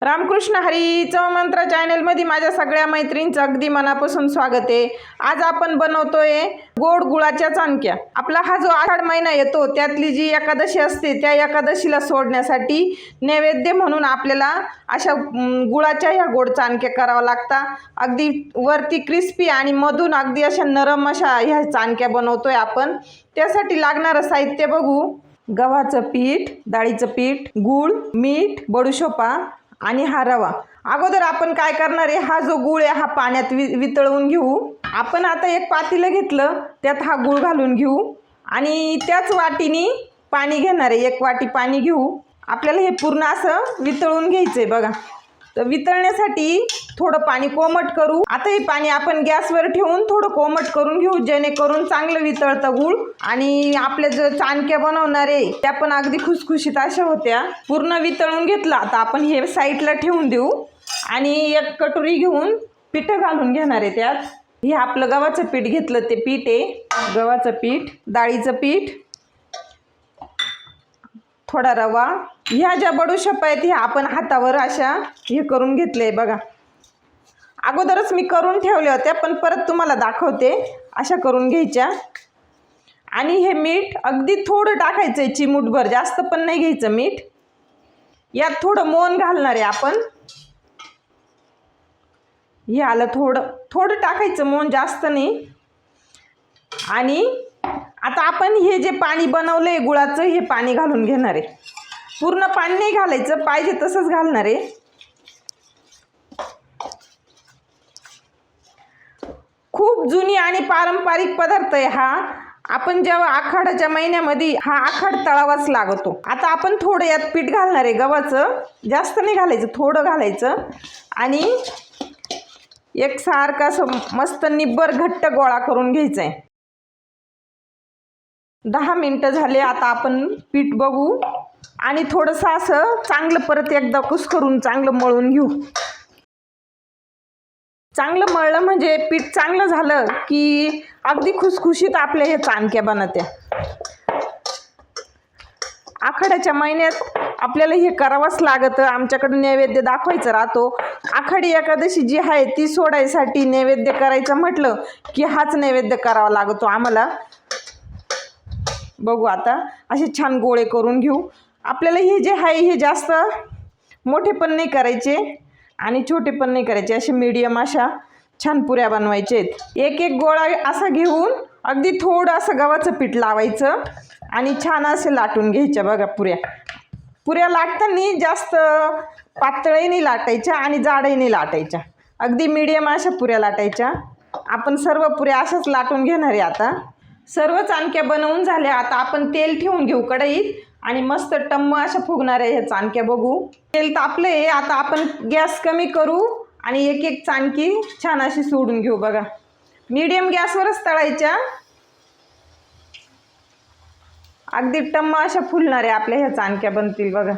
रामकृष्ण हरी चवमंत्र चॅनलमध्ये माझ्या सगळ्या मैत्रिणींचं अगदी मनापासून स्वागत आहे। आज आपण बनवतोय गोड गुळाच्या चाणक्या। आपला हा जो आषाढ महिना येतो त्यातली जी एकादशी असते त्या एकादशीला सोडण्यासाठी नैवेद्य म्हणून आपल्याला अशा गुळाच्या ह्या गोड चाणक्या करावा लागतात। अगदी वरती क्रिस्पी आणि मधून अगदी अशा नरम अशा ह्या चाणक्या बनवतोय आपण। त्यासाठी लागणारं साहित्य बघू। गव्हाचं पीठ, डाळीचं पीठ, गूळ, मीठ, बडुशोपा आणि हा रवा। अगोदर आपण काय करणार आहे, हा जो गूळ आहे हा पाण्यात वितळवून घेऊ। आपण आता एक पातेलं घेतलं, त्यात हा गूळ घालून घेऊ आणि त्याच वाटीने पाणी घेणार आहे। एक वाटी पाणी घेऊ। आपल्याला हे पूर्ण असं वितळून घ्यायचंय बघा। तर वितळण्यासाठी थोडं पाणी कोमट करू। आता हे पाणी आपण गॅसवर ठेवून थोडं कोमट करून घेऊ, जेणेकरून चांगलं वितळतं गूळ आणि आपल्या जो चाणक्या बनवणार आहे त्या पण अगदी खुसखुशीत अशा होत्या। पूर्ण वितळून घेतलं। आता आपण हे साईडला ठेवून देऊ आणि एक कटोरी घेऊन पीठ घालून घेणार आहे। त्यात हे आपलं गव्हाचं पीठ घेतलं, ते पीठ आहे। गव्हाचं पीठ, डाळीचं पीठ, थोडा रवा, ह्या ज्या बडुशोपा आहेत ह्या आपण हातावर अशा हे करून घेतले बघा। अगोदरच मी करून ठेवल्या होत्या पण परत तुम्हाला दाखवते। अशा करून घ्यायच्या आणि हे मीठ अगदी थोडं टाकायचं आहे, चिमूटभर, जास्त पण नाही घ्यायचं मीठ। यात थोडं मोहन घालणार आहे आपण। हे आलं, थोडं थोडं टाकायचं मोहन, जास्त नाही। आणि आता आपण हे जे पाणी बनवलंय गुळाचं, हे पाणी घालून घेणार आहे। पूर्ण पाणी नाही घालायचं, पाहिजे तसंच घालणार आहे। खूप जुनी आणि पारंपरिक पदार्थ आहे हा। आपण जेव्हा आखाडाच्या महिन्यामध्ये हा आखाड तळावाच लागतो। आता आपण थोडं यात पीठ घालणार आहे गव्हाचं, जास्त नाही घालायचं, थोडं घालायचं आणि एकसारखं असं मस्त निब्बर घट्ट गोळा करून घ्यायचा आहे। 10 मिनिटं झाले। आता आपण पीठ बघू आणि थोडंसं असं चांगलं परत एकदा कुस्करून चांगलं मळून घेऊ। चांगलं मळलं म्हणजे पीठ चांगलं झालं की अगदी खुसखुशीत आपल्या हे चाणक्या बनत्या। आखाड्याच्या महिन्यात आपल्याला हे करावंच लागतं। आमच्याकडे नैवेद्य दाखवायचं राहतो। आखाडी एकादशी जी आहे ती सोडायसाठी नैवेद्य करायचं म्हटलं की हाच नैवेद्य करावा लागतो आम्हाला। बघू आता असे छान गोळे करून घेऊ। आपल्याला हे जे आहे हे जास्त मोठे पण नाही करायचे आणि छोटे पण नाही करायचे, असे मीडियम अशा छान पुऱ्या बनवायचे आहेत। एक एक गोळा असा घेऊन अगदी थोडं असं गव्हाचं पीठ लावायचं आणि छान असे लाटून घ्यायच्या बघा। पुऱ्या लाटताना जास्त पातळही नाही लाटायच्या आणि जाडही नाही लाटायच्या, अगदी मीडियम अशा पुऱ्या लाटायच्या। आपण सर्व पुऱ्या अशाच लाटून घेणार आहे। आता सर्व चाणक्या बनवून झाल्या। आता आपण तेल ठेवून घेऊ कढईत आणि मस्त टम्म अशा फुगणाऱ्या ह्या चाणक्या बघू। तेल तापले, आता आपण गॅस कमी करू आणि एक एक चाणकी छान अशी सोडून घेऊ बघा। मीडियम गॅसवरच तळायच्या, अगदी टम्म अशा फुलणाऱ्या आपल्या ह्या चाणक्या बनतील बघा।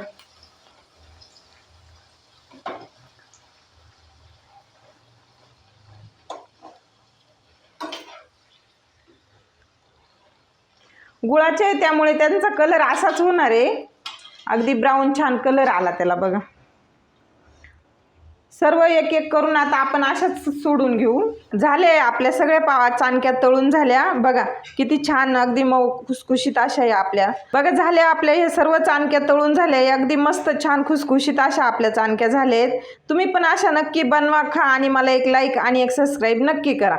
गुळाचे त्यामुळे त्यांचा कलर असाच होणार आहे, अगदी ब्राऊन छान कलर आला त्याला बघा। सर्व एक एक करून आता आपण अशाच सोडून घेऊ। झाले आपल्या सगळ्या चाणक्या तळून झाल्या बघा, किती छान अगदी मऊ खुसखुशीत अशा आहे आपल्या बघा। झाल्या आपल्या हे सर्व चाणक्या तळून झाल्या, अगदी मस्त छान खुसखुशीत अशा आपल्या चाणक्या झालेत। तुम्ही पण अशा नक्की बनवा, खा आणि मला एक लाईक आणि एक सबस्क्राईब नक्की करा।